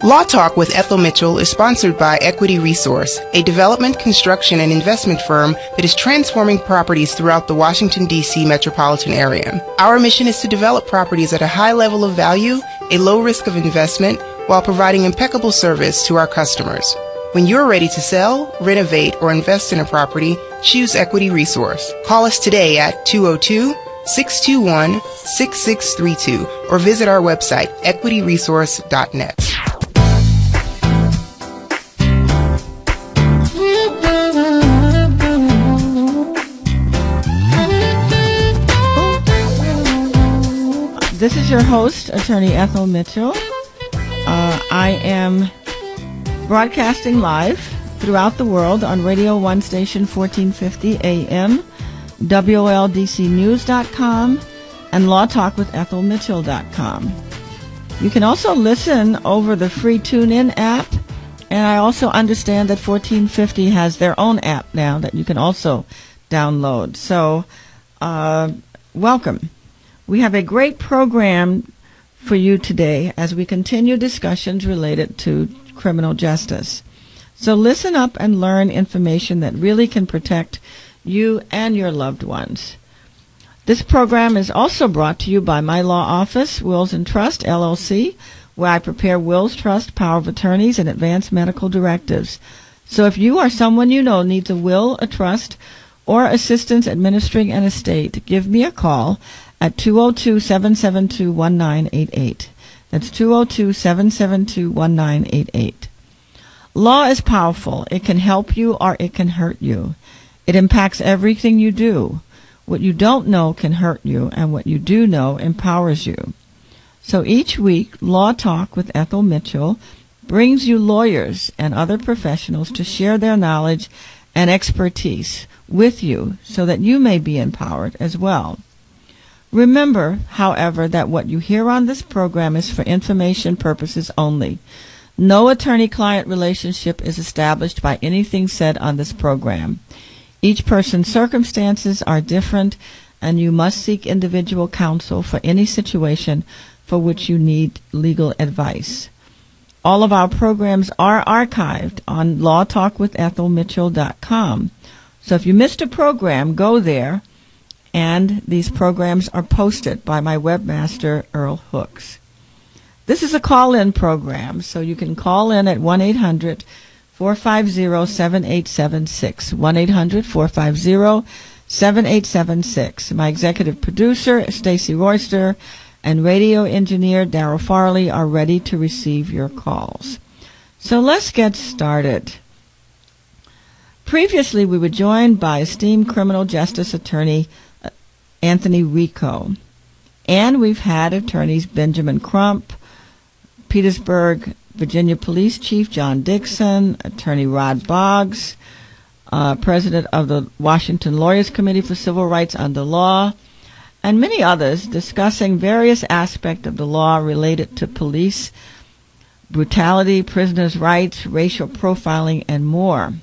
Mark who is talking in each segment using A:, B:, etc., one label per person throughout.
A: Law Talk with Ethel Mitchell is sponsored by Equity Resource, a development, construction, and investment firm that is transforming properties throughout the Washington, D.C. metropolitan area. Our mission is to develop properties at a high level of value, a low risk of investment, while providing impeccable service to our customers. When you're ready to sell, renovate, or invest in a property, choose Equity Resource. Call us today at 202-621-6632 or visit our website, equityresource.net.
B: This is your host, Attorney Ethel Mitchell. I am broadcasting live throughout the world on Radio 1 Station 1450 AM, WOLDCnews.com, and LawTalkWithEthelMitchell.com. You can also listen over the free TuneIn app, and I also understand that 1450 has their own app now that you can also download. So, welcome. We have a great program for you today as we continue discussions related to criminal justice. So listen up and learn information that really can protect you and your loved ones. This program is also brought to you by my law office, Wills and Trust, LLC, where I prepare wills, trust, power of attorneys, and advance medical directives. So if you or someone you know needs a will, a trust, or assistance administering an estate, give me a call at 202-772-1988. That's 202-772-1988. Law is powerful. It can help you or it can hurt you. It impacts everything you do. What you don't know can hurt you, and what you do know empowers you. So each week, Law Talk with Ethel Mitchell brings you lawyers and other professionals to share their knowledge and expertise with you so that you may be empowered as well. Remember, however, that what you hear on this program is for information purposes only. No attorney-client relationship is established by anything said on this program. Each person's circumstances are different, and you must seek individual counsel for any situation for which you need legal advice. All of our programs are archived on LawTalkWithEthelMitchell.com. So if you missed a program, go there. And these programs are posted by my webmaster, Earl Hooks. This is a call-in program, so you can call in at 1-800-450-7876, 1-800-450-7876. My executive producer, Stacy Royster, and radio engineer, Darryl Farley, are ready to receive your calls. So let's get started. Previously, we were joined by esteemed criminal justice attorney Anthony Rico. And we've had attorneys Benjamin Crump, Petersburg, Virginia Police Chief John Dixon, attorney Rod Boggs, president of the Washington Lawyers Committee for Civil Rights Under Law, and many others discussing various aspects of the law related to police brutality, prisoners' rights, racial profiling, and more.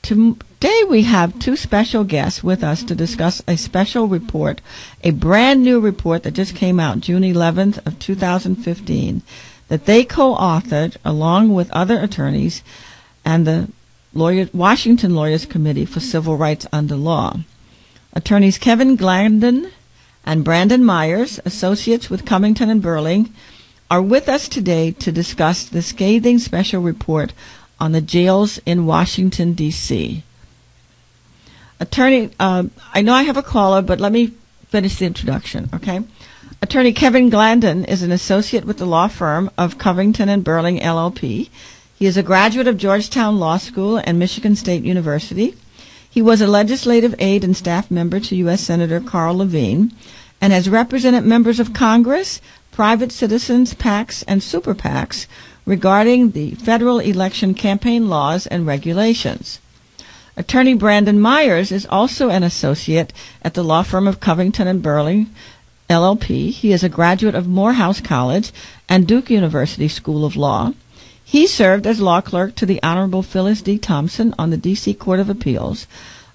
B: Today we have two special guests with us to discuss a special report, a brand new report that just came out June 11th of 2015 that they co-authored along with other attorneys and the Washington Lawyers Committee for Civil Rights Under Law. Attorneys Kevin Glandon and Brandon Myers, associates with Covington and Burling, are with us today to discuss the scathing special report on the jails in Washington, D.C. Attorney, I know I have a caller, but let me finish the introduction, okay? Attorney Kevin Glandon is an associate with the law firm of Covington and Burling, LLP. He is a graduate of Georgetown Law School and Michigan State University. He was a legislative aide and staff member to U.S. Senator Carl Levine and has represented members of Congress, private citizens, PACs, and super PACs regarding the federal election campaign laws and regulations. Attorney Brandon Myers is also an associate at the law firm of Covington and Burling, LLP. He is a graduate of Morehouse College and Duke University School of Law. He served as law clerk to the Honorable Phyllis D. Thompson on the D.C. Court of Appeals.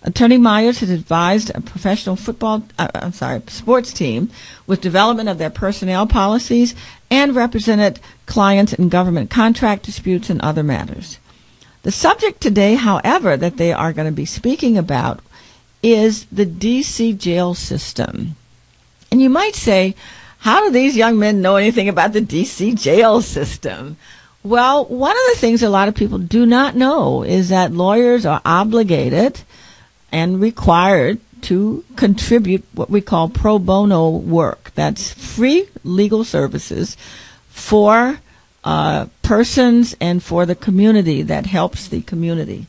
B: Attorney Myers has advised a professional sports team with development of their personnel policies and represented clients in government contract disputes and other matters. The subject today, however, that they are going to be speaking about is the D.C. jail system. And you might say, how do these young men know anything about the D.C. jail system? Well, one of the things a lot of people do not know is that lawyers are obligated and required to contribute what we call pro bono work. That's free legal services for persons and for the community that helps the community.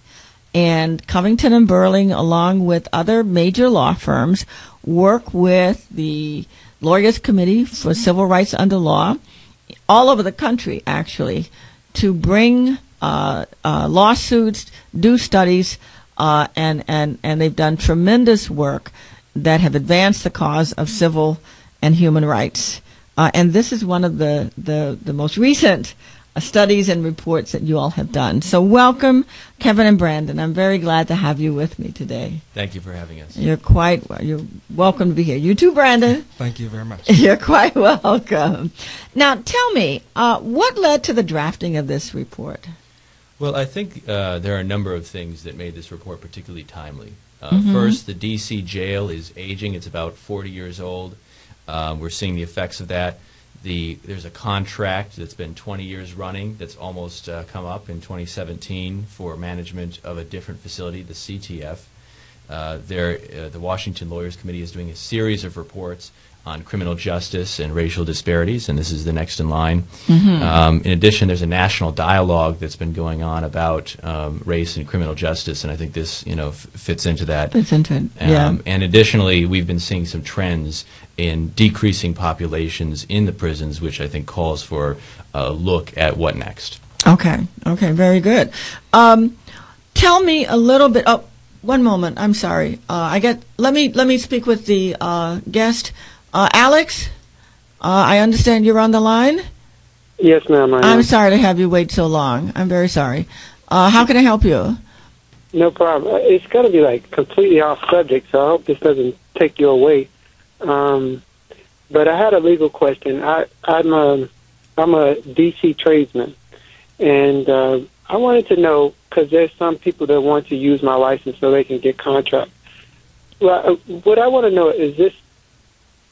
B: And Covington and Burling, along with other major law firms, work with the Lawyers Committee for Civil Rights Under Law all over the country, actually, to bring lawsuits, do studies, and they've done tremendous work that have advanced the cause of civil and human rights. And this is one of the most recent studies and reports that you all have done. So welcome, Kevin and Brandon. I'm very glad to have you with me today.
C: Thank you for having us.
B: You're welcome to be here. You too, Brandon.
D: Thank you very much.
B: You're quite welcome. Now, tell me, what led to the drafting of this report?
C: Well, I think there are a number of things that made this report particularly timely. First, the D.C. jail is aging. It's about 40 years old. We're seeing the effects of that. There's a contract that's been 20 years running that's almost come up in 2017 for management of a different facility, the CTF. The Washington Lawyers Committee is doing a series of reports on criminal justice and racial disparities, and this is the next in line. In addition, there's a national dialogue that's been going on about race and criminal justice, and I think this, fits into that.
B: Fits into it, yeah.
C: And additionally, we've been seeing some trends in decreasing populations in the prisons, which I think calls for a look at what next.
B: Okay, very good. Tell me a little bit. Oh, one moment. I'm sorry. Let me speak with the guest. Alex, I understand you're on the line?
E: Yes, ma'am.
B: I'm sorry to have you wait so long. I'm very sorry. How can I help you?
E: No problem. It's got to be completely off subject, so I hope this doesn't take you away. But I had a legal question. I'm a DC tradesman, and I wanted to know, because there's some people that want to use my license so they can get contracts. Well, what I want to know is this,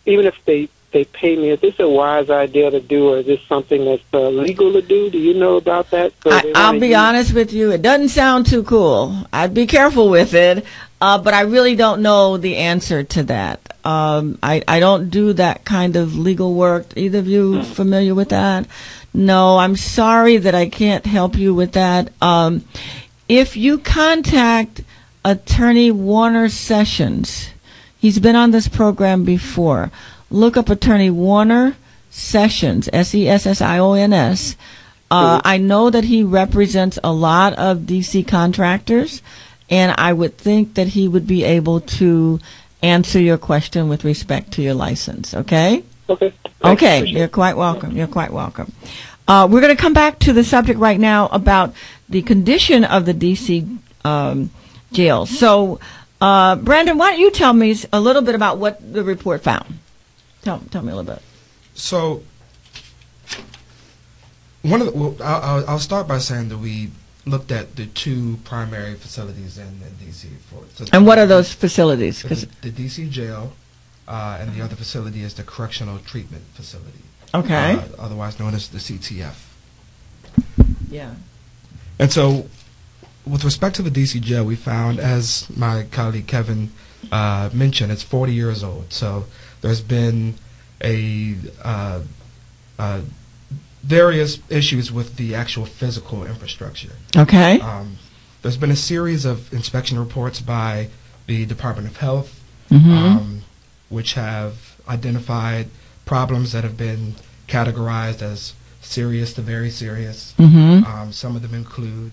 E: even if they pay me, is this a wise idea to do, or is this something that's legal to do? Do you know about that?
B: I'll be honest with you. It doesn't sound too cool. I'd be careful with it, but I really don't know the answer to that. I don't do that kind of legal work. Either of you familiar with that? No, I'm sorry that I can't help you with that. If you contact Attorney Warner Sessions, he's been on this program before. Look up Attorney Warner Sessions, Sessions. I know that he represents a lot of D.C. contractors, and I would think that he would be able to answer your question with respect to your license. Okay?
E: Okay.
B: Okay. You're quite welcome. You're quite welcome. We're going to come back to the subject right now about the condition of the D.C. jail. So, Brandon, why don't you tell me a little bit about what the report found? Tell me a little bit.
D: So, I'll start by saying that we looked at the two primary facilities in D.C.
B: And what are those facilities?
D: The D.C. jail, and the other facility is the Correctional Treatment Facility.
B: Okay.
D: Otherwise known as the CTF.
B: Yeah.
D: And so, with respect to the D.C. jail, we found, as my colleague Kevin mentioned, it's 40 years old. So there's been various issues with the actual physical infrastructure.
B: Okay.
D: There's been a series of inspection reports by the Department of Health, which have identified problems that have been categorized as serious to very serious. Some of them include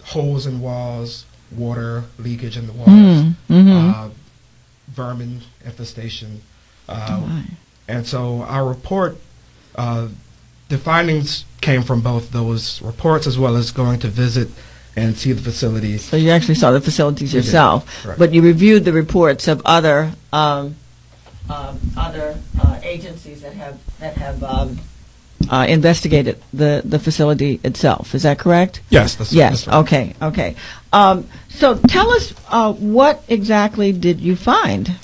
D: holes in walls, water leakage in the walls, vermin infestation. And so our report, the findings came from both those reports as well as going to visit and see the facilities.
B: So you actually saw the facilities yourself, but you reviewed the reports of other agencies that have investigated the facility itself. Is that correct?
D: Yes. That's right.
B: Okay. So tell us what exactly did you find?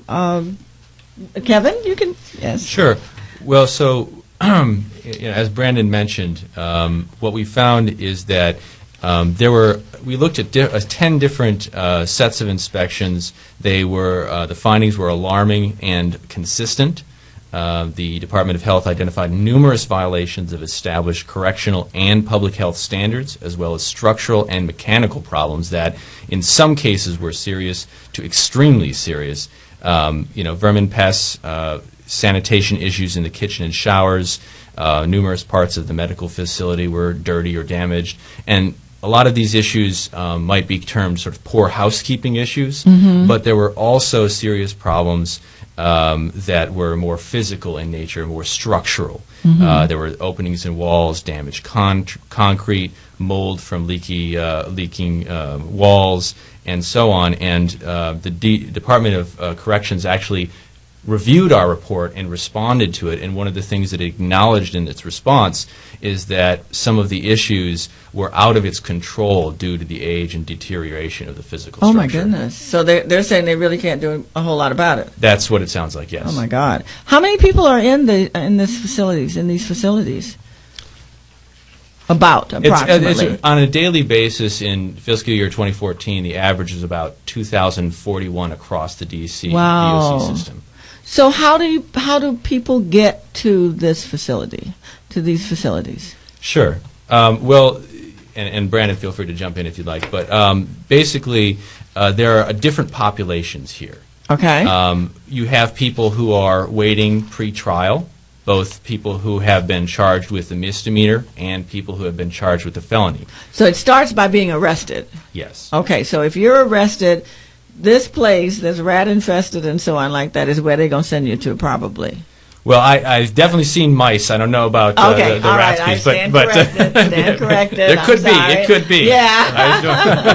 B: Kevin, you can. Yes.
C: Sure. Well, so as Brandon mentioned, what we found is that we looked at 10 different sets of inspections. The findings were alarming and consistent. The Department of Health identified numerous violations of established correctional and public health standards, as well as structural and mechanical problems that, in some cases, were serious to extremely serious. Vermin pests, sanitation issues in the kitchen and showers, numerous parts of the medical facility were dirty or damaged, and a lot of these issues might be termed sort of poor housekeeping issues, but there were also serious problems that were more physical in nature, more structural. There were openings in walls, damaged concrete, mold from leaking walls, and so on. And the Department of Corrections actually reviewed our report and responded to it, and one of the things that it acknowledged in its response is that some of the issues were out of its control due to the age and deterioration of the physical structure.
B: Oh my goodness. So they're saying they really can't do a whole lot about it.
C: That's what it sounds like, yes.
B: Oh my God. How many people are in these facilities? About, approximately.
C: It's on a daily basis in fiscal year 2014, the average is about 2,041 across the DOC system.
B: So how do people get to these facilities?
C: Sure. Well, and Brandon, feel free to jump in if you'd like. But basically, there are different populations here.
B: Okay.
C: You have people who are waiting pre-trial, both people who have been charged with a misdemeanor and people who have been charged with a felony.
B: So it starts by being arrested.
C: Yes.
B: Okay. So if you're arrested, this place that's rat infested and so on like that is where they're going to send you to, probably.
C: Well, I've definitely seen mice. I don't know about the rat species, but
B: stand corrected.
C: There could be. It could be.
B: Yeah.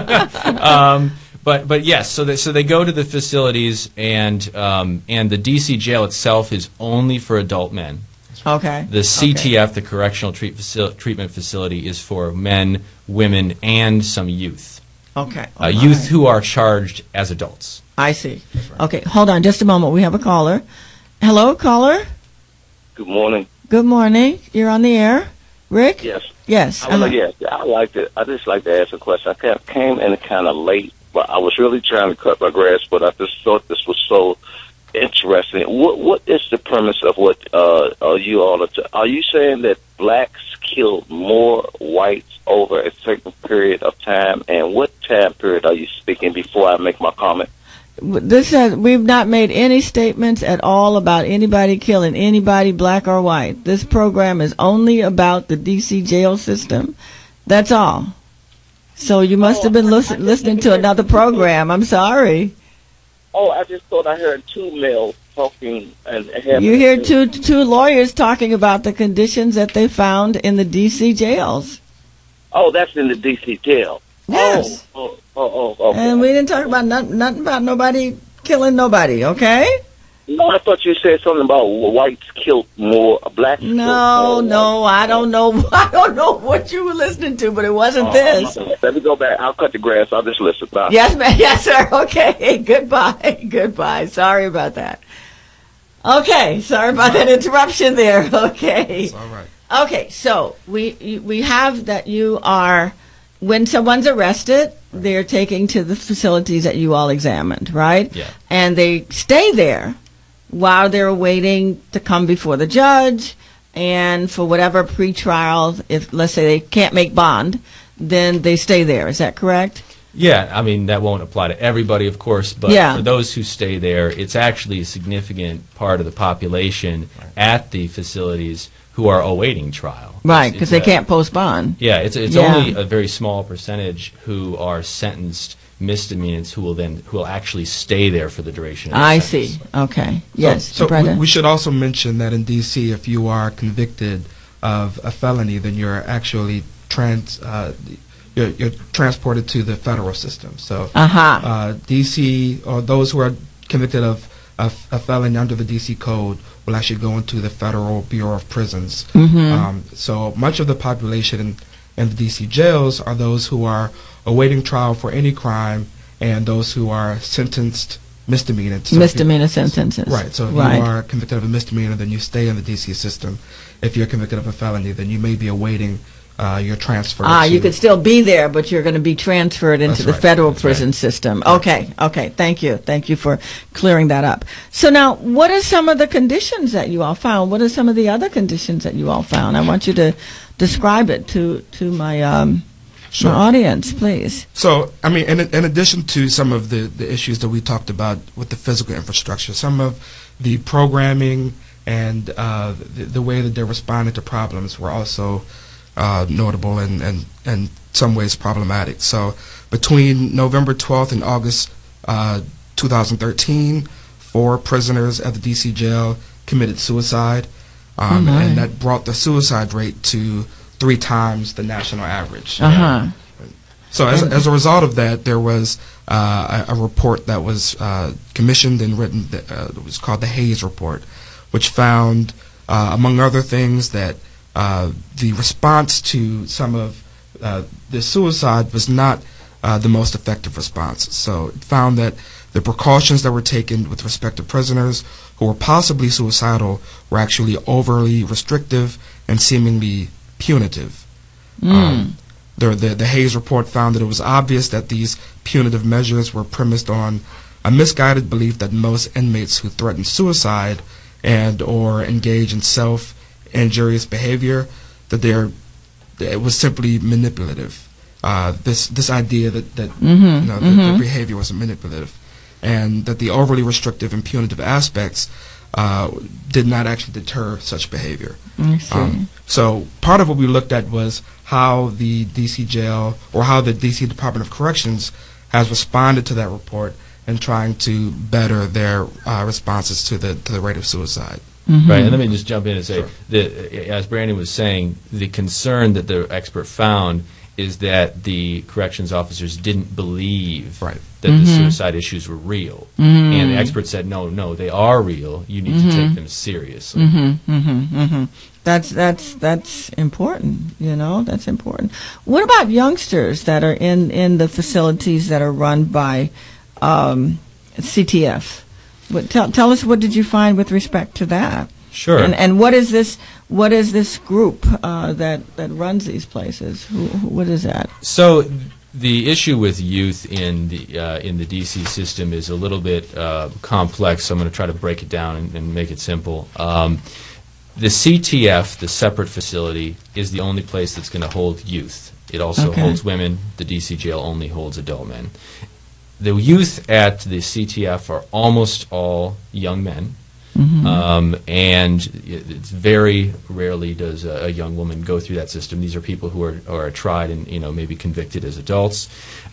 C: But yes. So they go to the facilities, and the DC jail itself is only for adult men.
B: Okay.
C: The CTF, the Correctional Treatment Facility, is for men, women, and some youth.
B: Okay.
C: Youth who are charged as adults.
B: I see. Okay, hold on just a moment. We have a caller. Hello, caller?
F: Good morning.
B: Good morning. You're on the air. Rick?
F: Yes.
B: Yes.
F: Yes. I just like to ask a question. I came in kind of late, but I was really trying to cut my grass, but I just thought this was so interesting. What is the premise of what you all are you saying that blacks killed more whites over a certain period of time, and what time period are you speaking before I make my comment?
B: We've not made any statements at all about anybody killing anybody, black or white. This program is only about the DC jail system. That's all. So you must have been listening to another program. I'm sorry.
F: Oh, I just thought I heard two males talking.
B: You hear two lawyers talking about the conditions that they found in the D.C. jails.
F: Oh, that's in the D.C. jail.
B: Yes.
F: Okay.
B: And we didn't talk about nothing about nobody killing nobody, okay?
F: No, I thought you said something about whites killed more, blacks killed more.
B: No, I don't know. I don't know what you were listening to, but it wasn't this.
F: Let me go back. I'll cut the grass. I'll just listen. Bye.
B: Yes, ma'am. Yes, sir. Okay. Goodbye. Sorry about that. Okay. Sorry about that interruption there. Okay.
D: It's all right.
B: Okay. So we have that you are, when someone's arrested, they're taken to the facilities that you all examined, right?
C: Yeah.
B: And they stay there while they're waiting to come before the judge, and for whatever pretrial, if let's say they can't make bond, then they stay there. Is that correct?
C: Yeah, I mean, that won't apply to everybody, of course, but for those who stay there, it's actually a significant part of the population at the facilities who are awaiting trial.
B: Right, because they can't post bond.
C: Yeah, it's only a very small percentage who are sentenced misdemeanors who will actually stay there for the duration of the sentence.
B: See. Okay. Yes.
D: So we should also mention that in D.C., if you are convicted of a felony, then you're actually you're transported to the federal system. So D.C. or those who are convicted of a felony under the D.C. code will actually go into the Federal Bureau of Prisons. So much of the population in the D.C. jails are those who are awaiting trial for any crime and those who are sentenced misdemeanor. So
B: misdemeanor sentences.
D: Right. So if you are convicted of a misdemeanor, then you stay in the D.C. system. If you're convicted of a felony, then you may be awaiting your transfer.
B: You could still be there, but you're going to be transferred into the federal prison system. Okay. Thank you for clearing that up. So now, what are some of the conditions that you all found? What are some of the other conditions that you all found? I want you to describe it to my my audience, please.
D: So, I mean, in addition to some of the issues that we talked about with the physical infrastructure, some of the programming and the way that they're responding to problems were also notable and in some ways problematic. So between November 12th and August 2013, 4 prisoners at the D.C. jail committed suicide, and that brought the suicide rate to 3 times the national average. So as a result of that, there was a report that was commissioned and written that was called the Hayes Report, which found, among other things, that the response to some of the suicide was not the most effective response. So it found that the precautions that were taken with respect to prisoners who were possibly suicidal were actually overly restrictive and seemingly punitive. The Hayes Report found that it was obvious that these punitive measures were premised on a misguided belief that most inmates who threatened suicide and or engage in self-injurious behavior, that it was simply manipulative. This idea that the behavior was manipulative, and that the overly restrictive and punitive aspects did not actually deter such behavior. So part of what we looked at was how the D.C. jail, or how the D.C. Department of Corrections has responded to that report and trying to better their responses to the rate of suicide.
C: Right, and let me just jump in and say that, as Brandon was saying, the concern that the expert found is that the corrections officers didn't believe that the suicide issues were real. And the expert said, no, they are real. You need to take them seriously.
B: That's important, that's important. What about youngsters that are in the facilities that are run by CTF? Tell us, what did you find with respect to that?
C: Sure.
B: And what is this group that runs these places? What is that?
C: So the issue with youth in the DC system is a little bit complex. So I'm going to try to break it down and make it simple. The CTF, the separate facility, is the only place that's going to hold youth. It also holds women. The DC jail only holds adult men. The youth at the CTF are almost all young men, and it's very rarely does a young woman go through that system. These are people who are tried and maybe convicted as adults.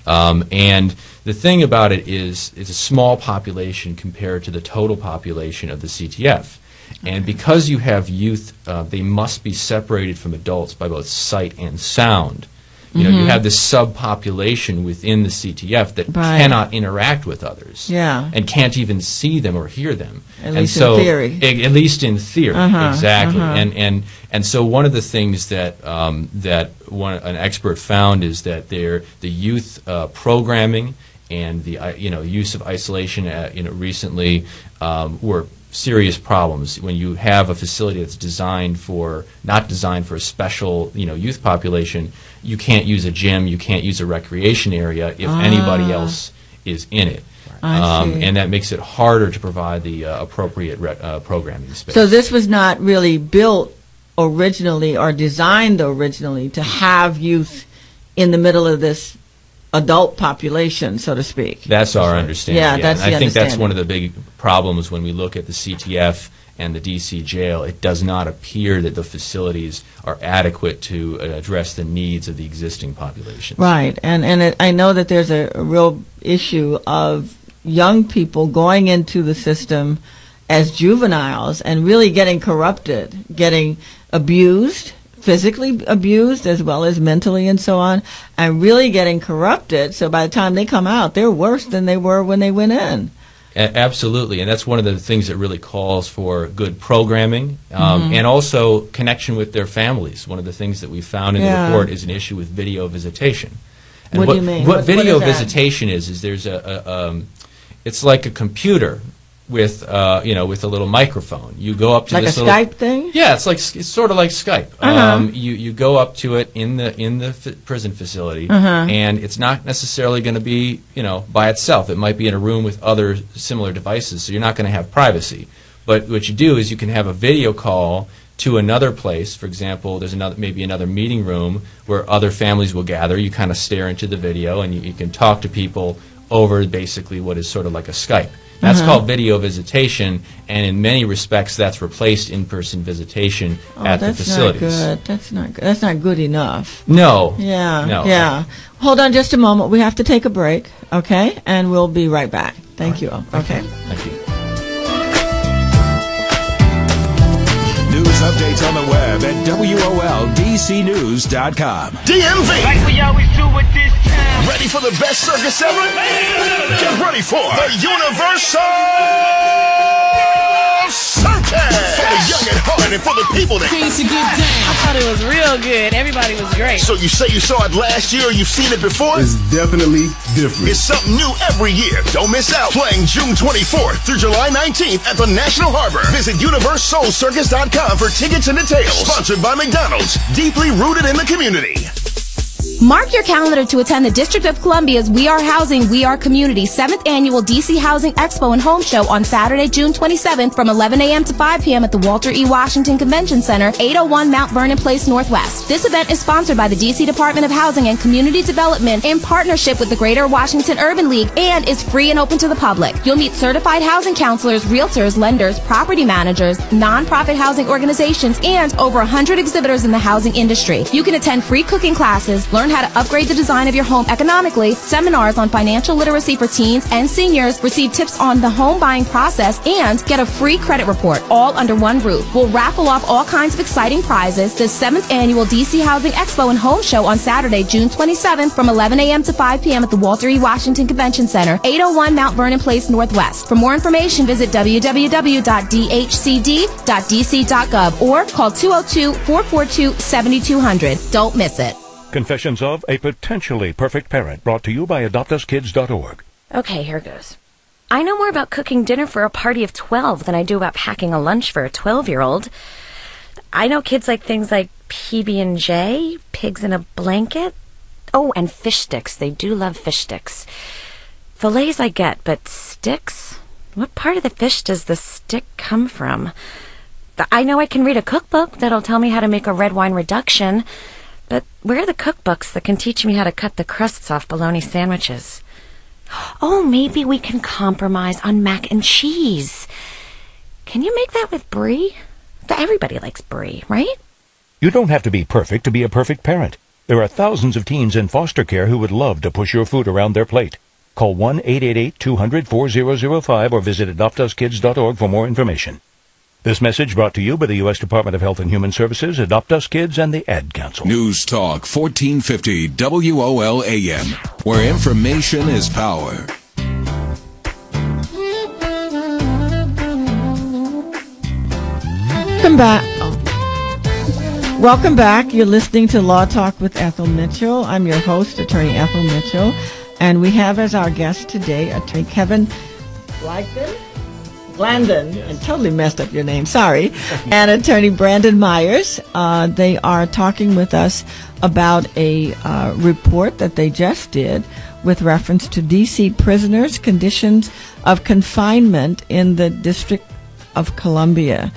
C: And the thing about it is, it's a small population compared to the total population of the CTF. And because you have youth, they must be separated from adults by both sight and sound. You have this subpopulation within the CTF that cannot interact with others, and can't even see them or hear them.
B: At least in theory.
C: At least in theory, exactly. And so one of the things that an expert found is that the youth programming and the use of isolation recently were serious problems. When you have a facility that's not designed for a special youth population, you can't use a gym, you can't use a recreation area if anybody else is in it. And that makes it harder to provide the appropriate programming space.
B: So this was not really built originally or designed originally to have youth in the middle of this adult population, so to speak.
C: That's our understanding.
B: Yeah, that's the
C: I think that's
B: understanding.
C: one of the big problems when we look at the CTF and the DC jail. It does not appear that the facilities are adequate to address the needs of the existing populations.
B: Right, and I know that there's a real issue of young people going into the system as juveniles and really getting corrupted, getting abused, physically abused as well as mentally and so on, and really getting corrupted. So by the time they come out, they're worse than they were when they went in.
C: Absolutely, and that's one of the things that really calls for good programming and also connection with their families. One of the things that we found in the report is an issue with video visitation. And
B: what do you mean?
C: What video visitation is there's it's like a computer with with a little microphone. You go up to
B: like
C: this
B: a
C: little,
B: Skype thing.
C: Yeah, it's sort of like Skype. You go up to it in the prison facility, and it's not necessarily going to be by itself. It might be in a room with other similar devices, so you're not going to have privacy. But what you do is you can have a video call to another place. For example, there's maybe another meeting room where other families will gather. You kind of stare into the video, and you can talk to people over basically what is sort of like a Skype. That's called video visitation, and in many respects, that's replaced in-person visitation at the facilities.
B: That's not good. That's not good enough.
C: No.
B: Yeah.
C: No.
B: Yeah. Hold on just a moment. We have to take a break, okay? And we'll be right back. Thank you. Okay.
C: Thank you.
G: News updates on the web at WOLDCnews.com.
H: DMV.
I: Like we always do with this time.
H: Ready for the best circus ever? Get ready for the Universal Circus. For the young at heart and for the people that
J: Things to get down. I thought it was real good. Everybody was great.
H: So you say you saw it last year or you've seen it before?
K: It's definitely different.
H: It's something new every year. Don't miss out. Playing June 24th through July 19th at the National Harbor. Visit UniversalCircus.com for tickets and details. Sponsored by McDonald's. Deeply rooted in the community.
L: Mark your calendar to attend the District of Columbia's We Are Housing, We Are Community 7th Annual DC Housing Expo and Home Show on Saturday, June 27th from 11 a.m. to 5 p.m. at the Walter E. Washington Convention Center, 801 Mount Vernon Place Northwest. This event is sponsored by the DC Department of Housing and Community Development in partnership with the Greater Washington Urban League and is free and open to the public. You'll meet certified housing counselors, realtors, lenders, property managers, nonprofit housing organizations, and over 100 exhibitors in the housing industry. You can attend free cooking classes, learn how to upgrade the design of your home economically, seminars on financial literacy for teens and seniors, receive tips on the home buying process, and get a free credit report, all under one roof. We'll raffle off all kinds of exciting prizes. The 7th Annual DC Housing Expo and Home Show on Saturday, June 27th from 11 a.m. to 5 p.m. at the Walter E. Washington Convention Center, 801 Mount Vernon Place Northwest. For more information, visit www.dhcd.dc.gov or call 202-442-7200. Don't miss it.
M: Confessions of a Potentially Perfect Parent, brought to you by AdoptUsKids.org.
N: Okay, here goes. I know more about cooking dinner for a party of 12 than I do about packing a lunch for a 12-year-old. I know kids like things like PB&J, pigs in a blanket. Oh, and fish sticks. They do love fish sticks. Fillets I get, but sticks? What part of the fish does the stick come from? I know I can read a cookbook that'll tell me how to make a red wine reduction. But where are the cookbooks that can teach me how to cut the crusts off bologna sandwiches? Oh, maybe we can compromise on mac and cheese. Can you make that with brie? Everybody likes brie, right?
M: You don't have to be perfect to be a perfect parent. There are thousands of teens in foster care who would love to push your food around their plate. Call 1-888-200-4005 or visit AdoptUsKids.org for more information. This message brought to you by the U.S. Department of Health and Human Services, Adopt Us Kids, and the Ad Council.
G: News Talk 1450 WOLAM, where information is power.
B: Welcome back. Welcome back. You're listening to Law Talk with Ethel Mitchell. I'm your host, Attorney Ethel Mitchell, and we have as our guest today Attorney Kevin Blandon, and totally messed up your name, sorry, and Attorney Brandon Myers. They are talking with us about a report that they just did with reference to D.C. prisoners' conditions of confinement in the District of Columbia.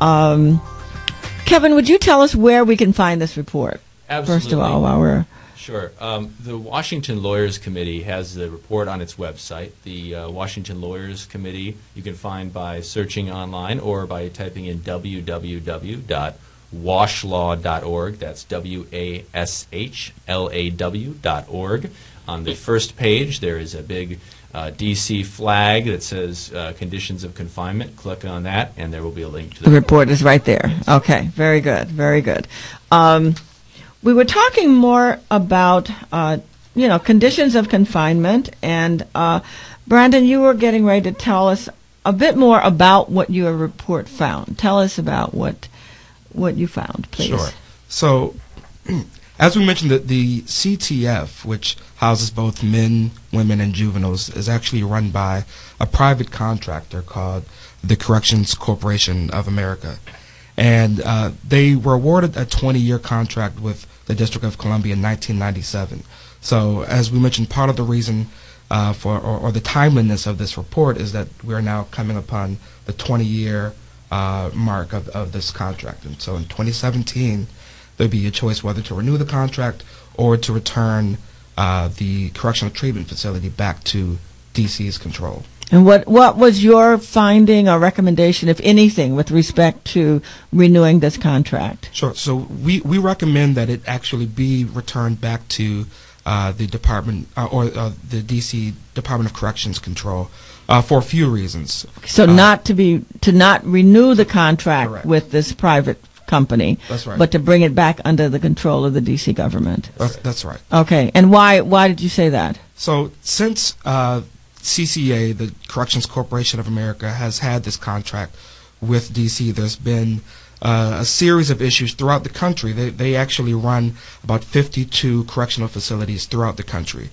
B: Kevin, would you tell us where we can find this report?
C: Absolutely.
B: First of all, while we're...
C: Sure. The Washington Lawyers Committee has the report on its website. The Washington Lawyers Committee you can find by searching online or by typing in www.washlaw.org. That's WASHLAW.org. On the first page, there is a big D.C. flag that says conditions of confinement. Click on that, and there will be a link to
B: the report. Is right there. Okay, very good, very good. We were talking more about, conditions of confinement, and Brandon, you were getting ready to tell us a bit more about what your report found. Tell us about what you found, please.
D: Sure. So, as we mentioned, the CTF, which houses both men, women, and juveniles, is actually run by a private contractor called the Corrections Corporation of America. And they were awarded a 20-year contract with the District of Columbia in 1997. So, as we mentioned, part of the reason or the timeliness of this report is that we're now coming upon the 20-year mark of this contract. And so in 2017, there'd be a choice whether to renew the contract or to return the correctional treatment facility back to DC's control.
B: And what was your finding or recommendation, if anything, with respect to renewing this contract?
D: Sure. So we recommend that it actually be returned back to the department the DC Department of Corrections control for a few reasons.
B: So not renew the contract
D: Correct.
B: with this private company,
D: That's right.
B: but to bring it back under the control of the DC government.
D: That's right.
B: Okay. And why did you say that?
D: So since CCA, the Corrections Corporation of America, has had this contract with DC, there's been a series of issues throughout the country. They actually run about 52 correctional facilities throughout the country.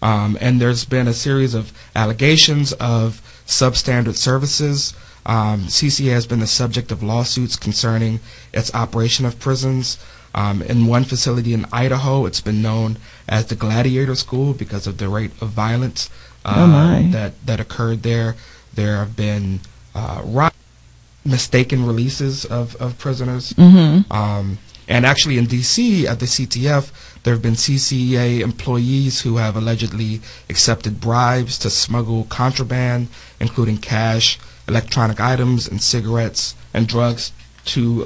D: And there's been a series of allegations of substandard services. CCA has been the subject of lawsuits concerning its operation of prisons. In one facility in Idaho, it's been known as the Gladiator School because of the rate of violence that occurred there. There have been mistaken releases of prisoners.
B: Mm-hmm.
D: And actually in D.C. at the CTF, there have been CCA employees who have allegedly accepted bribes to smuggle contraband, including cash, electronic items, and cigarettes and drugs to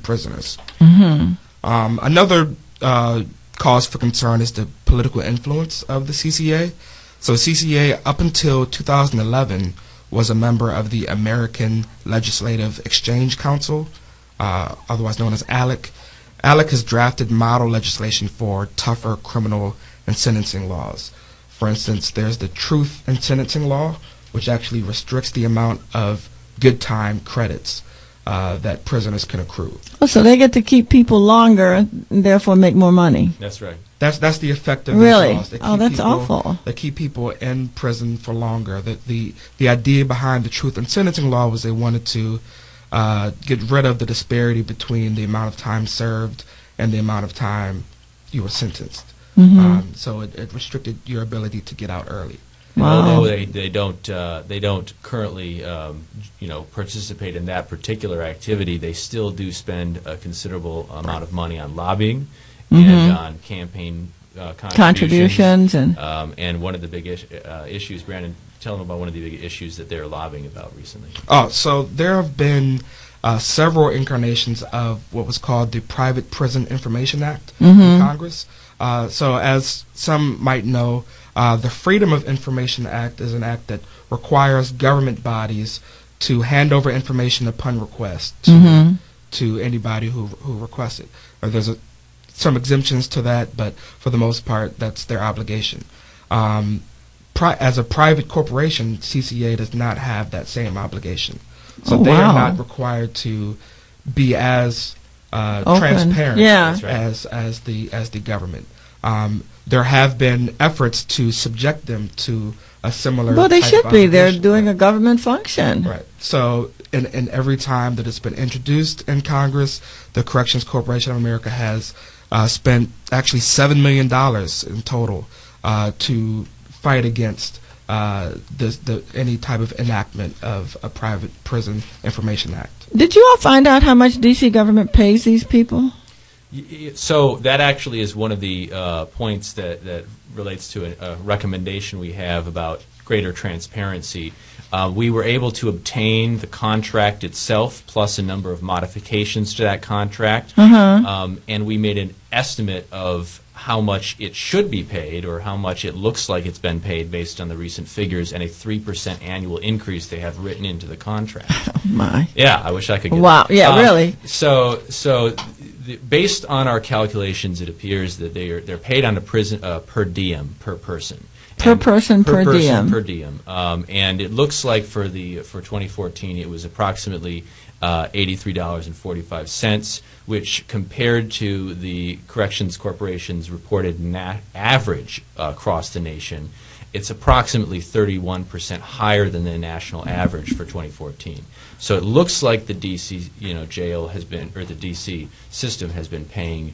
D: prisoners.
B: Mm-hmm.
D: Another cause for concern is the political influence of the CCA. So CCA, up until 2011, was a member of the American Legislative Exchange Council, otherwise known as ALEC. ALEC has drafted model legislation for tougher criminal and sentencing laws. For instance, there's the Truth in Sentencing Law, which actually restricts the amount of good time credits that prisoners can accrue.
B: Oh, so they get to keep people longer and therefore make more money.
C: That's right.
D: That's the effect of
B: really?
D: these laws. They
B: Oh,
D: keep
B: that's
D: people,
B: awful.
D: They keep people in prison for longer. The idea behind the Truth in Sentencing Law was they wanted to get rid of the disparity between the amount of time served and the amount of time you were sentenced.
B: Mm-hmm.
D: So it restricted your ability to get out early.
B: Wow.
C: Although they don't currently participate in that particular activity, they still do spend a considerable amount of money on lobbying and on campaign contributions. And one of the big issues, Brandon, tell them about one of the big issues that they're lobbying about recently.
D: Oh, so there have been several incarnations of what was called the Private Prison Information Act in Congress. So as some might know, the Freedom of Information Act is an act that requires government bodies to hand over information upon request to anybody who requests it. There's some exemptions to that, but for the most part, that's their obligation. As a private corporation, CCA does not have that same obligation. So they are not required to be as transparent as the government. There have been efforts to subject them to a similar.
B: Well, they
D: type
B: should
D: of
B: be. They're
D: obligation.
B: doing a government function.
D: Right. So, in every time that it's been introduced in Congress, the Corrections Corporation of America has spent actually $7 million in total to fight against any type of enactment of a Private Prison Information Act.
B: Did you all find out how much D.C. government pays these people?
C: So that actually is one of the points that relates to a recommendation we have about greater transparency. We were able to obtain the contract itself plus a number of modifications to that contract, and we made an estimate of how much it should be paid or how much it looks like it's been paid based on the recent figures and a 3% annual increase they have written into the contract.
B: Oh, my.
C: Yeah, I wish I could get
B: Wow,
C: that.
B: yeah, really.
C: So based on our calculations, it appears that they're paid on a prison per diem per person,
B: Per person, per diem.
C: Per diem. And it looks like for 2014, it was approximately $83.45, which compared to the Corrections Corporation's reported average across the nation, it's approximately 31% higher than the national average for 2014. So it looks like the DC, jail has been, or the DC system has been paying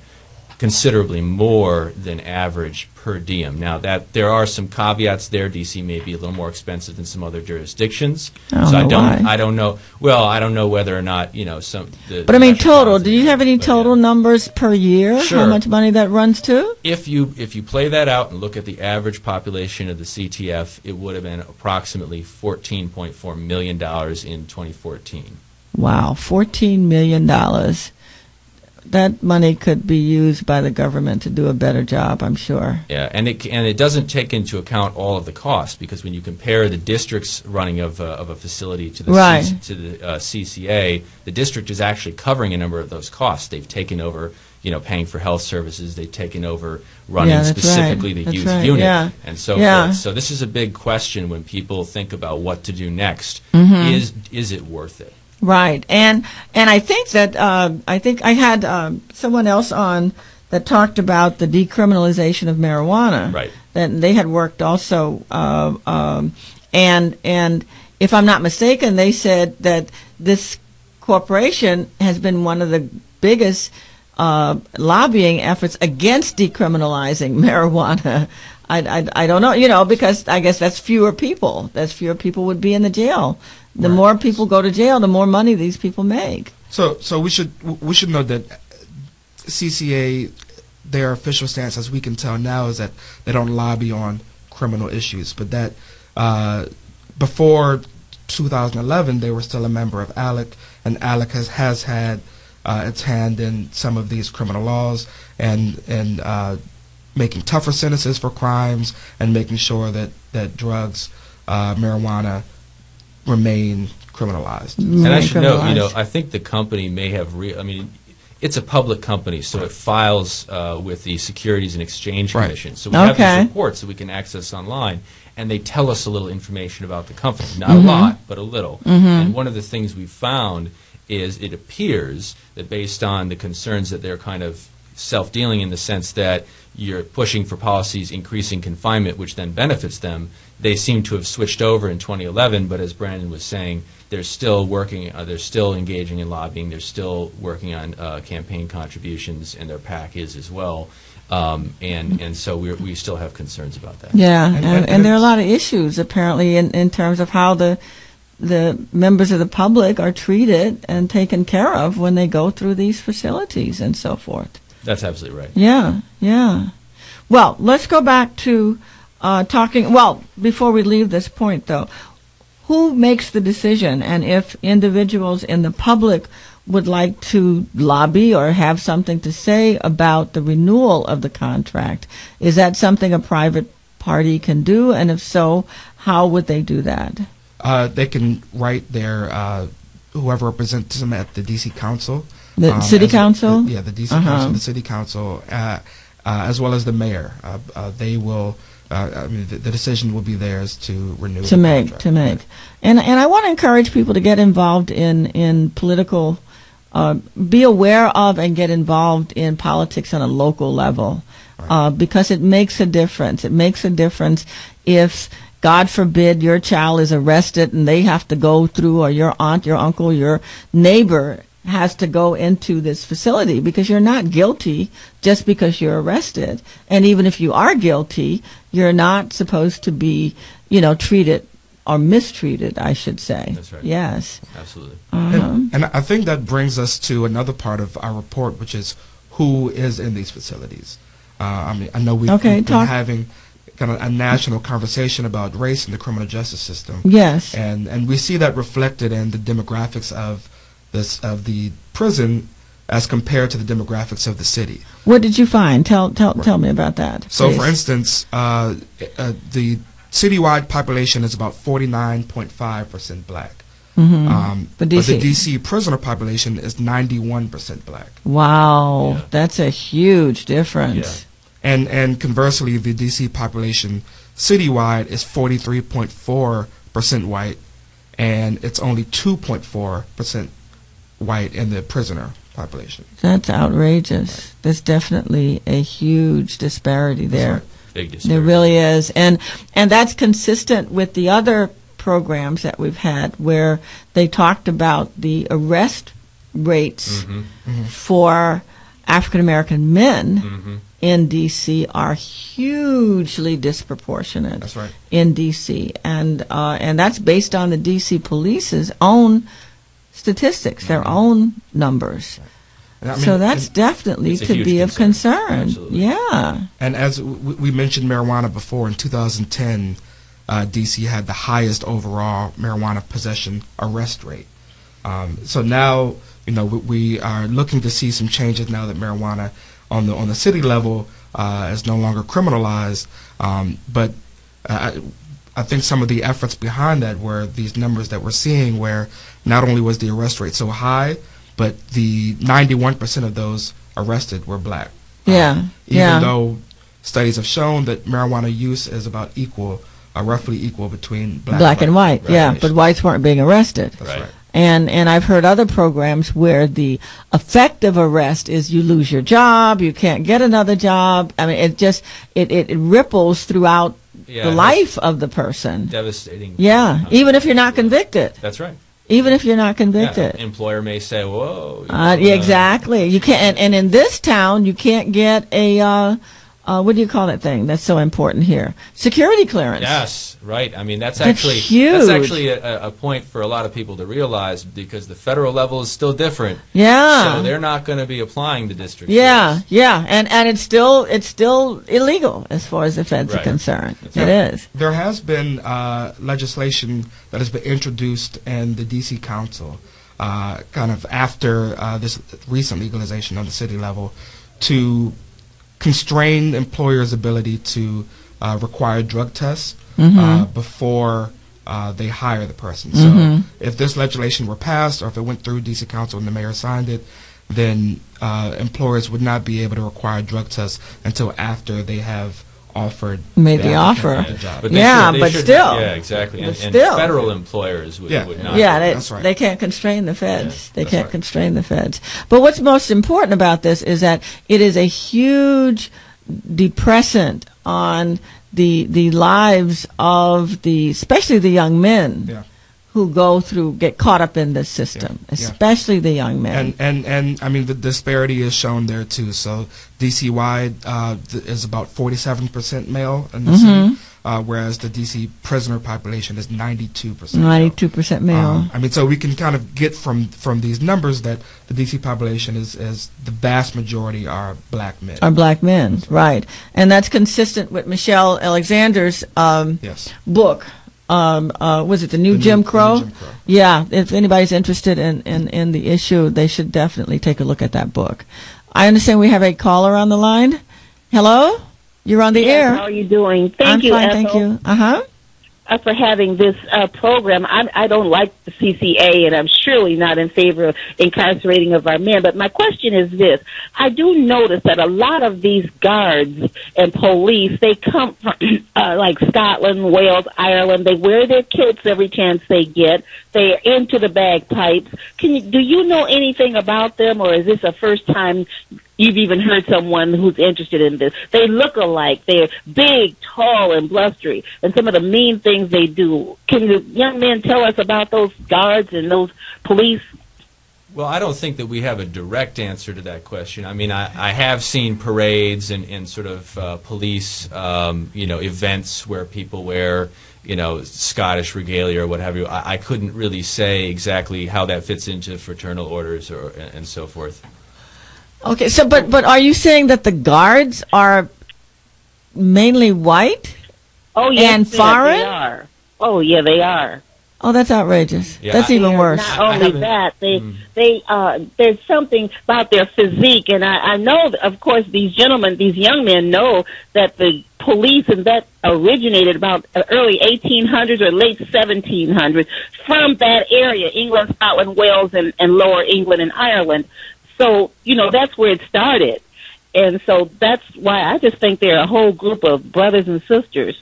C: considerably more than average per diem. Now, that there are some caveats there. DC may be a little more expensive than some other jurisdictions. I don't know. Well, I don't know whether or not some.
B: But I mean, total. Do you have any total numbers per year?
C: Sure.
B: How much money that runs to?
C: If you play that out and look at the average population of the CTF, it would have been approximately $14.4 million in 2014.
B: Wow, $14 million. That money could be used by the government to do a better job, I'm sure.
C: Yeah, and it doesn't take into account all of the costs, because when you compare the district's running of a facility to the CCA, the district is actually covering a number of those costs. They've taken over, paying for health services. They've taken over running specifically the youth unit and so forth. So this is a big question when people think about what to do next. Mm-hmm. Is it worth it?
B: Right, and I think that I had someone else on that talked about the decriminalization of marijuana.
C: Right,
B: that they had worked also, and if I'm not mistaken, they said that this corporation has been one of the biggest lobbying efforts against decriminalizing marijuana. I don't know, because I guess that's fewer people. Fewer people would be in the jail. The more people go to jail, the more money these people make.
D: So we should know that CCA, their official stance, as we can tell now, is that they don't lobby on criminal issues, but that before 2011 they were still a member of ALEC, and ALEC has had its hand in some of these criminal laws and making tougher sentences for crimes and making sure that drugs, marijuana, remain criminalized.
C: And I should note, I think the company may have it's a public company, so it files with the Securities and Exchange Commission. So we have these reports that we can access online, and they tell us a little information about the company. Not a lot, but a little. And one of the things we found is it appears that based on the concerns that they're kind of self-dealing in the sense that you're pushing for policies increasing confinement, which then benefits them, they seem to have switched over in 2011, but as Brandon was saying, they're still working, they're still engaging in lobbying, they're still working on campaign contributions, and their PAC is as well. And so we still have concerns about that.
B: Yeah, and there are a lot of issues, apparently, in terms of how the members of the public are treated and taken care of when they go through these facilities and so forth.
C: That's absolutely right.
B: Yeah. Well, let's go back to talking. Well, before we leave this point, though, who makes the decision? And if individuals in the public would like to lobby or have something to say about the renewal of the contract, is that something a private party can do? And if so, how would they do that?
D: They can write their whoever represents them at the D.C. Council.
B: The City Council?
D: The D.C. Council, the City Council, as well as the mayor. They will, the decision will be theirs to renew the contract.
B: To make. And I want to encourage people to get involved in political, be aware of and get involved in politics on a local level, because it makes a difference. It makes a difference if, God forbid, your child is arrested and they have to go through, or your aunt, your uncle, your neighbor has to go into this facility, because you're not guilty just because you're arrested. And even if you are guilty, you're not supposed to be, treated or mistreated, I should say.
C: That's right.
B: Yes.
C: Absolutely.
D: And I think that brings us to another part of our report, which is who is in these facilities. I know we've been having kind of a national conversation about race in the criminal justice system.
B: Yes.
D: And we see that reflected in the demographics of the prison as compared to the demographics of the city.
B: What did you find? Tell me about that.
D: So, for instance, the citywide population is about 49.5% black. But the D.C. prisoner population is 91% black.
B: Wow, that's a huge difference.
D: And conversely, the D.C. population citywide is 43.4% white, and it's only 2.4% white in the prisoner population.
B: That's outrageous. There's definitely a huge disparity there.
D: Right.
C: Big disparity.
B: There really is. And that's consistent with the other programs that we've had where they talked about the arrest rates for African American men in D.C. are hugely disproportionate.
D: That's right.
B: In D.C. And that's based on the D.C. police's own statistics, their own numbers. So that's definitely to be of concern.
C: Absolutely.
B: Yeah.
D: And as we mentioned marijuana before, in 2010, D.C. had the highest overall marijuana possession arrest rate. So now, we are looking to see some changes now that marijuana on the city level is no longer criminalized. But I think some of the efforts behind that were these numbers that we're seeing, where not only was the arrest rate so high, but the 91% of those arrested were black.
B: Even
D: though studies have shown that marijuana use is about roughly equal between black
B: and white. Yeah, but whites weren't being arrested.
D: That's right.
B: And I've heard other programs where the effect of arrest is you lose your job, you can't get another job. I mean, it ripples throughout the life of the person.
C: Devastating.
B: Yeah, even if you're not convicted.
C: That's right.
B: Even if you're not convicted.
C: Yeah, employer may say, "Whoa."
B: Exactly. You can't. And in this town, you can't get a what do you call that thing that's so important here? Security clearance.
C: Yes, right. I mean, that's
B: huge.
C: That's actually a point for a lot of people to realize, because the federal level is still different.
B: Yeah.
C: So they're not going to be applying the district.
B: Yeah, yeah, and it's still illegal as far as the feds are concerned. It is.
D: There has been legislation that has been introduced in the D.C. Council, kind of after this recent legalization on the city level, to constrain employers' ability to require drug tests before they hire the person. So if this legislation were passed, or if it went through D.C. Council and the mayor signed it, then employers would not be able to require drug tests until after they have
B: made the offer.
D: The job.
C: But
B: still.
C: Yeah, exactly. And
B: still.
C: Federal employers would not.
B: Yeah,
D: that's right.
B: They can't constrain the feds. They can't constrain the feds. But what's most important about this is that it is a huge depressant on the lives of especially the young men who get caught up in this system, especially the young men.
D: And I mean, the disparity is shown there too. So DC wide is about 47% male in the city, whereas the DC prisoner population is 92%.
B: 92% male.
D: I mean, so we can kind of get from these numbers that the DC population is the vast majority are black men.
B: Right. And that's consistent with Michelle Alexander's book. Was it the New Jim Crow?
D: Jim Crow.
B: Yeah, if anybody's interested in the issue, they should definitely take a look at that book. I understand we have a caller on the line. Hello? You're on the air.
O: How are you doing? Thank
B: I'm fine, thank you.
O: For having this program. I don't like the CCA, and I'm surely not in favor of incarcerating of our men. But my question is this. I do notice that a lot of these guards and police, they come from like Scotland, Wales, Ireland. They wear their kilts every chance they get. They're into the bagpipes. Do you know anything about them, or is this the first time you've even heard someone who's interested in this? They look alike. They're big, tall, and blustery, and some of the mean things they do. Can the young men tell us about those guards and those police?
C: Well, I don't think that we have a direct answer to that question. I mean, I have seen parades and sort of police, events where people wear, Scottish regalia or what have you. I couldn't really say exactly how that fits into fraternal orders and so forth.
B: Okay, so but are you saying that the guards are mainly white?
O: Oh, yes,
B: and foreign?
O: They are. Oh, yeah, they are.
B: Oh, that's outrageous. Yeah, that's even worse.
O: Not only that, there's something about their physique, and I know, of course, these young men know that the police and that originated about early 1800s or late 1700s from that area, England, Scotland, Wales, and Lower England and Ireland. So, that's where it started. And so that's why I just think they're a whole group of brothers and sisters.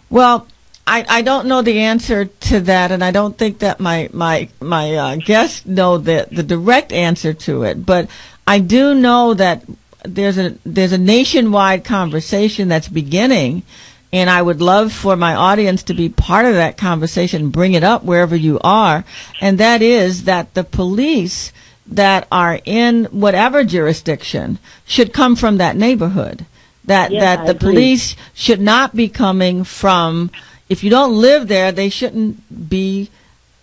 B: Well, I don't know the answer to that, and I don't think that my guests know the direct answer to it. But I do know that there's a nationwide conversation that's beginning, and I would love for my audience to be part of that conversation, bring it up wherever you are, and that is that the police that are in whatever jurisdiction should come from that neighborhood. That the police should not be coming from, if you don't live there, they shouldn't be,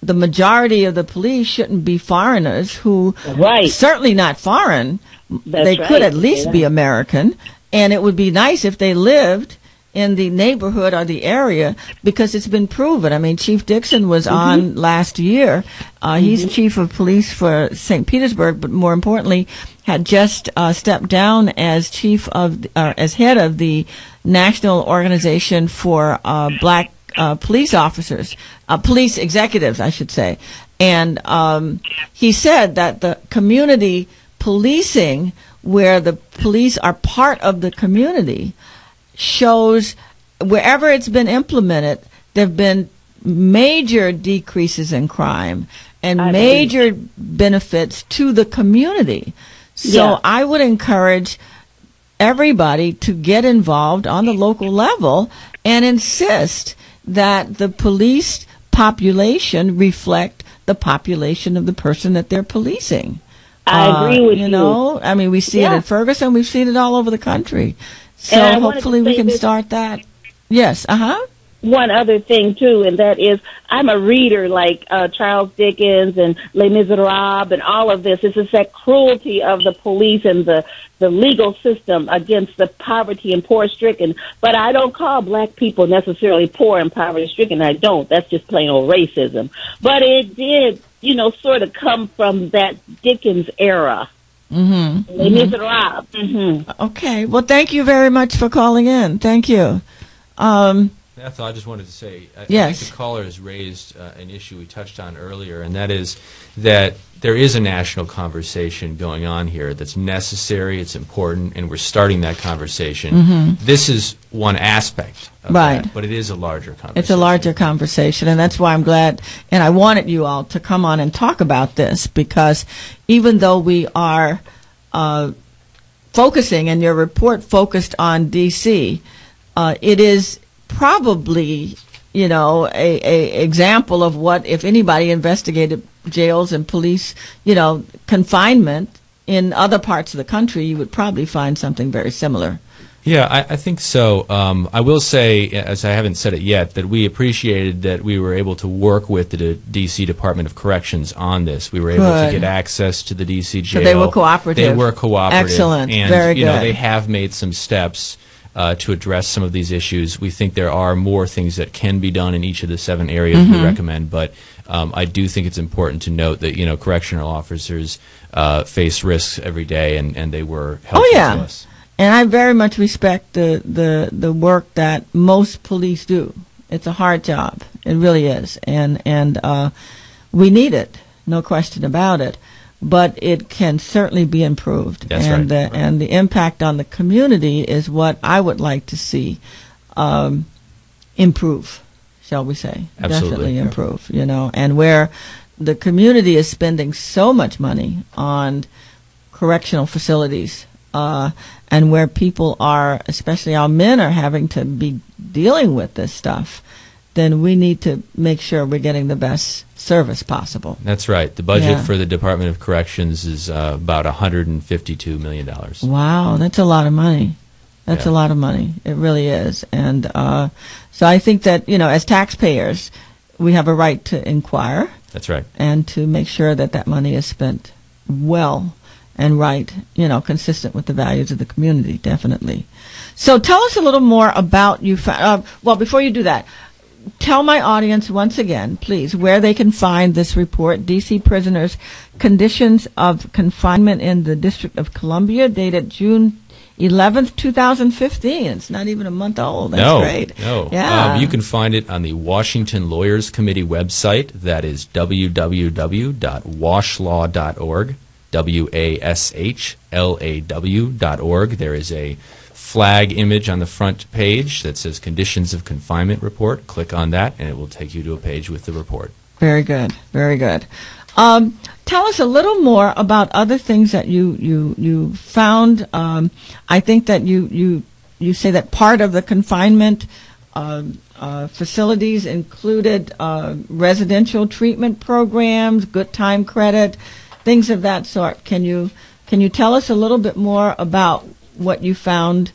B: the majority of the police shouldn't be foreigners who, certainly not foreign, they could at least be American, and it would be nice if they lived in the neighborhood or the area, because it's been proven. I mean, Chief Dixon was on last year. He's chief of police for St. Petersburg, but more importantly, had just stepped down as as head of the National Organization for Black police officers, police executives, I should say. And he said that the community policing, where the police are part of the community, shows wherever it's been implemented, there have been major decreases in crime and major benefits to the community. So I would encourage everybody to get involved on the local level and insist that the police population reflect the population of the person that they're policing.
O: I agree with you.
B: You know, I mean, we see it in Ferguson. We've seen it all over the country. So hopefully we can start that. Yes,
O: One other thing, too, and that is I'm a reader like Charles Dickens and Les Miserables and all of this. It's just that cruelty of the police and the legal system against the poverty and poor-stricken. But I don't call black people necessarily poor and poverty-stricken. I don't. That's just plain old racism. But it did, sort of come from that Dickens era. Les Miserables.
B: Okay. Well, thank you very much for calling in. Thank you.
C: That's all I just wanted to say. I think the caller has raised an issue we touched on earlier, and that is that there is a national conversation going on here that's necessary, it's important, and we're starting that conversation. This is one aspect of that, but it is a larger conversation.
B: It's a larger conversation, and that's why I'm glad, and I wanted you all to come on and talk about this, because even though we are focusing, and your report focused on D.C., it is probably, a example of what, if anybody investigated jails and police, confinement in other parts of the country, you would probably find something very similar.
C: Yeah, I think so. I will say, as I haven't said it yet, that we appreciated that we were able to work with the D.C. Department of Corrections on this. We were able to get access to the D.C. jail.
B: So they were cooperative.
C: They were cooperative.
B: Excellent.
C: And,
B: very good.
C: They have made some steps to address some of these issues. We think there are more things that can be done in each of the 7 areas we recommend, but I do think it's important to note that, correctional officers face risks every day, and they were helpful to us.
B: And I very much respect the work that most police do. It's a hard job. It really is. And we need it, no question about it. But it can certainly be improved.
C: That's
B: and
C: right.
B: And the impact on the community is what I would like to see improve, shall we say.
C: Absolutely.
B: Definitely improve, And where the community is spending so much money on correctional facilities, and where people are, especially our men, are having to be dealing with this stuff, then we need to make sure we're getting the best service possible.
C: That's right. The budget for the Department of Corrections is about $152 million.
B: Wow, that's a lot of money. That's a lot of money. It really is. And so I think that, as taxpayers, we have a right to inquire.
C: That's right.
B: And to make sure that that money is spent well and right, consistent with the values of the community, definitely. So tell us a little more about you. Well, before you do that, tell my audience once again, please, where they can find this report, D.C. Prisoners' Conditions of Confinement in the District of Columbia, dated June 11th, 2015. It's not even a month old. That's great.
C: No.
B: Yeah.
C: You can find it on the Washington Lawyers Committee website. That is www.washlaw.org. waslaw.org. There is a flag image on the front page that says Conditions of Confinement Report. Click on that, and it will take you to a page with the report.
B: Very good. Very good. Tell us a little more about other things that you found. I think that you say that part of the confinement facilities included residential treatment programs, good time credit, things of that sort. Can you tell us a little bit more about what you found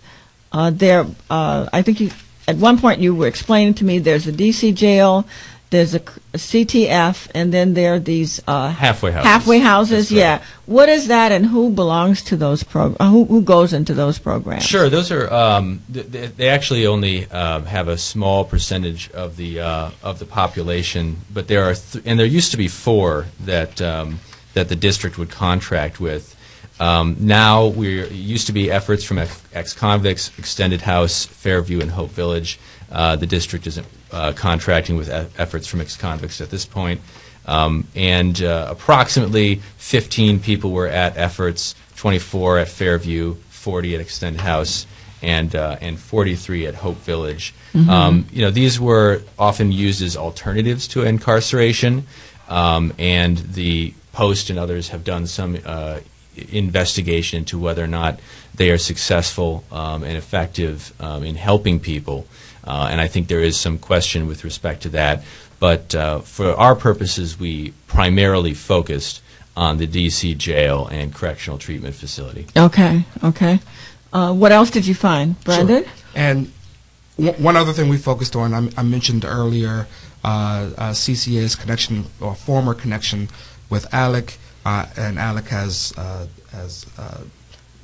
B: there? I think at one point you were explaining to me there's a DC jail, there's a CTF, and then there are these
C: halfway houses.
B: Halfway houses,
C: right.
B: Yeah. What is that, and who belongs to those who goes into those programs?
C: Sure, those are they actually only have a small percentage of the population, but there are and there used to be 4 that the district would contract with. Now it used to be efforts from ex-convicts, Extended House, Fairview, and Hope Village. The district isn't contracting with efforts from ex-convicts at this point. And approximately 15 people were at efforts, 24 at Fairview, 40 at Extended House, and 43 at Hope Village.
B: Mm-hmm.
C: These were often used as alternatives to incarceration, and the Post and others have done some investigation into whether or not they are successful and effective in helping people. And I think there is some question with respect to that. But for our purposes, we primarily focused on the D.C. jail and correctional treatment facility.
B: Okay. What else did you find, Brandon?
D: Sure. And one other thing we focused on, I mentioned earlier, CCA's connection or former connection with ALEC, and ALEC has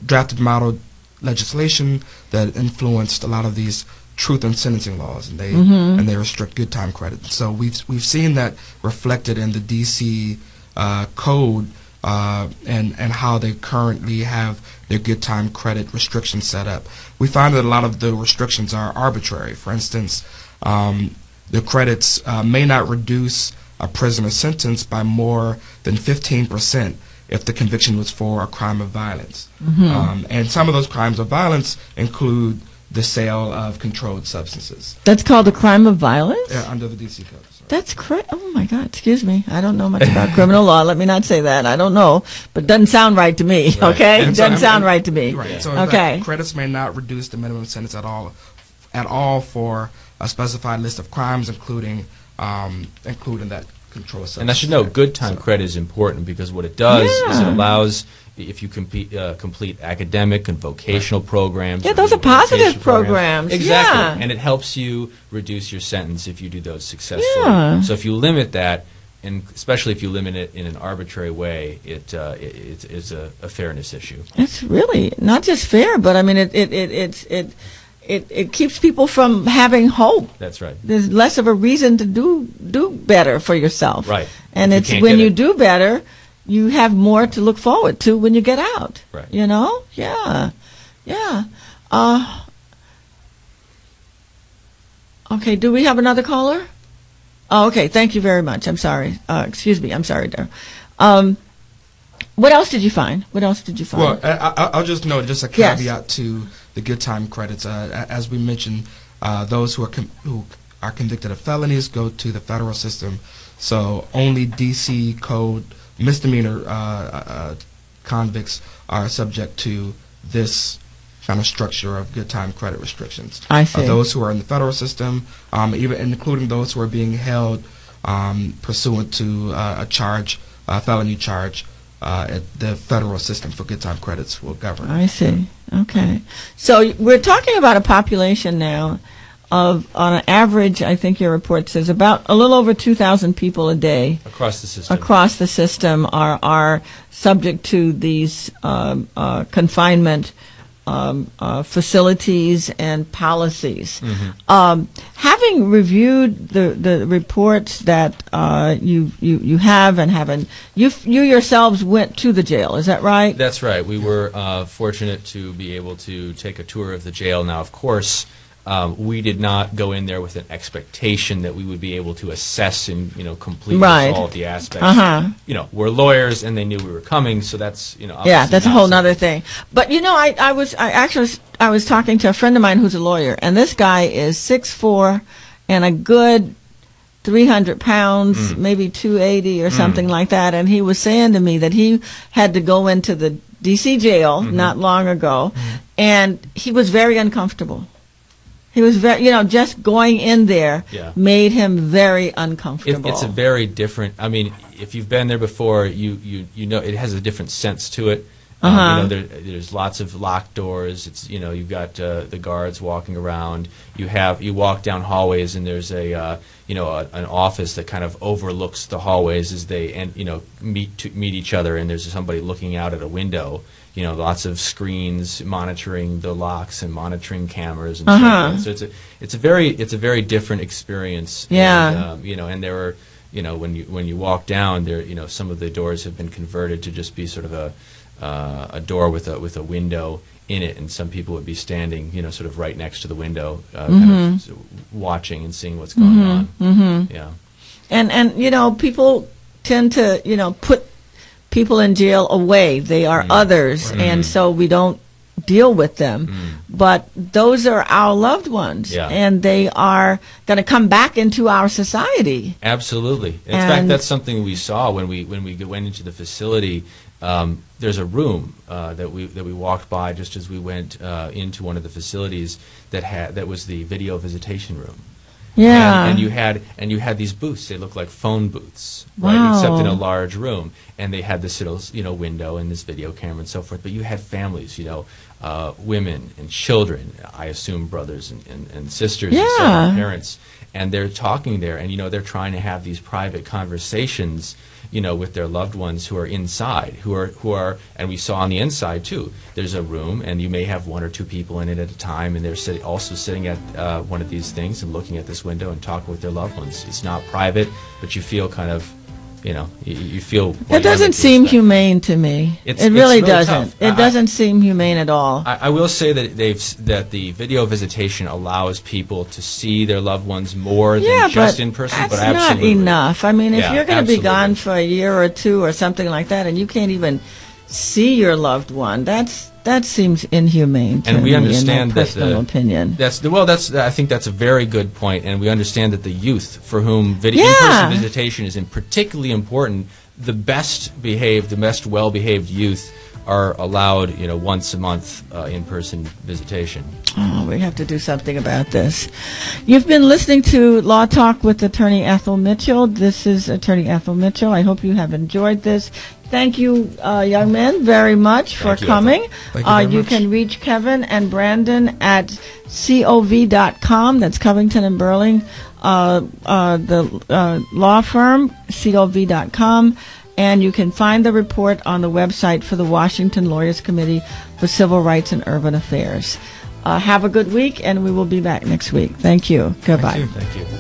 D: drafted model legislation that influenced a lot of these truth in sentencing laws, and they restrict good time credit. So we've seen that reflected in the DC code and how they currently have their good time credit restrictions set up. We find that a lot of the restrictions are arbitrary. For instance, the credits may not reduce a prisoner's sentence by more than 15% if the conviction was for a crime of violence. And some of those crimes of violence include the sale of controlled substances.
B: That's called a crime of violence?
D: Yeah, under the D.C. Code.
B: That's correct. Oh, my God. Excuse me. I don't know much about criminal law. Let me not say that. I don't know. But it doesn't sound right to me.
D: Right.
B: Okay?
D: And
B: It doesn't sound right to me.
D: Right. So
B: okay.
D: Credits may not reduce the minimum sentence at all for a specified list of crimes, including that controlled substance.
C: And I should note, good time credit is important because what it does is it allows, if you complete academic and vocational programs.
B: Yeah, those are positive programs.
C: Exactly.
B: Yeah.
C: And it helps you reduce your sentence if you do those successfully.
B: Yeah.
C: So if you limit that, and especially if you limit it in an arbitrary way, it's a fairness issue.
B: It's really not just fair, but I mean it keeps people from having hope.
C: That's right.
B: There's less of a reason to do better for yourself.
C: Right.
B: And it's when you do better, you have more to look forward to when you get out.
C: Right.
B: You know? Yeah. Yeah. Okay, do we have another caller? Oh, okay, thank you very much. I'm sorry. Excuse me. I'm sorry, there. What else did you find?
D: Well, I'll just note just a caveat to the good time credits. As we mentioned, those who are convicted of felonies go to the federal system. So only D.C. Code misdemeanor convicts are subject to this kind of structure of good time credit restrictions.
B: I see.
D: Those who are in the federal system, even including those who are being held pursuant to a felony charge, the federal system for good time credits will govern.
B: I see. Okay. So we're talking about a population now of, on an average, I think your report says, about a little over 2,000 people a day.
C: Across the system.
B: Across the system are subject to these confinement facilities and policies. Having reviewed the reports that you have and haven't, you yourselves went to the jail, is that right?
C: That's right. We were fortunate to be able to take a tour of the jail. Now, of course, we did not go in there with an expectation that we would be able to assess and completely
B: Right.
C: all the aspects.
B: Uh-huh.
C: We're lawyers, and they knew we were coming, so that's
B: Yeah,
C: obviously
B: that's a
C: not
B: whole
C: something-
B: nother thing. But I was talking to a friend of mine who's a lawyer, and this guy is 6'4" and a good 300 pounds, maybe 280 or something like that. And he was saying to me that he had to go into the D.C. jail not long ago, and he was very uncomfortable. He was very, just going in there made him very uncomfortable.
C: It's a very different. I mean, if you've been there before, you know it has a different sense to it. There's lots of locked doors. It's you've got the guards walking around. You walk down hallways, and there's an office that kind of overlooks the hallways as they meet each other, and there's somebody looking out at a window. Lots of screens monitoring the locks and monitoring cameras and so forth. So it's a very different experience.
B: Yeah.
C: And there are when you walk down there, some of the doors have been converted to just be sort of a door with a window in it, and some people would be standing, sort of right next to the window, kind of watching and seeing what's going on. Yeah.
B: And people tend to put people in jail away. They are others, and so we don't deal with them. But those are our loved ones, and they are going to come back into our society.
C: Absolutely. In fact, that's something we saw when we went into the facility. There's a room that we walked by just as we went into one of the facilities that was the video visitation room.
B: Yeah.
C: And you had these booths. They looked like phone booths,
B: Wow.
C: right? Except in a large room, and they had this little window and this video camera and so forth. But you had families, women and children. I assume brothers and sisters and so on, parents, and they're talking there, and they're trying to have these private conversations. With their loved ones who are inside, who are, and we saw on the inside too. There's a room, and you may have one or two people in it at a time, and they're also sitting at one of these things and looking at this window and talking with their loved ones. It's not private, but you feel kind of, you feel.
B: It doesn't seem humane to me. It really doesn't.
C: Tough.
B: It doesn't seem humane at all.
C: I will say that that the video visitation allows people to see their loved ones more than just in person.
B: That's
C: but absolutely
B: not enough. I mean, if you're going to be
C: absolutely.
B: gone for a year or two or something like that, and you can't even see your loved one, that seems inhumane to
C: and we
B: me,
C: understand
B: in my
C: that
B: personal opinion.
C: I think that's a very good point, and we understand that the youth for whom in-person visitation is particularly important, the best well-behaved youth are allowed, once a month in-person visitation.
B: Oh, we have to do something about this. You've been listening to Law Talk with Attorney Ethel Mitchell. This is Attorney Ethel Mitchell. I hope you have enjoyed this. Thank you, young men, very much for coming. You can reach Kevin and Brandon at cov.com. That's Covington and Burling, the law firm, cov.com. And you can find the report on the website for the Washington Lawyers Committee for Civil Rights and Urban Affairs. Have a good week, and we will be back next week. Thank you. Goodbye.
C: Thank you.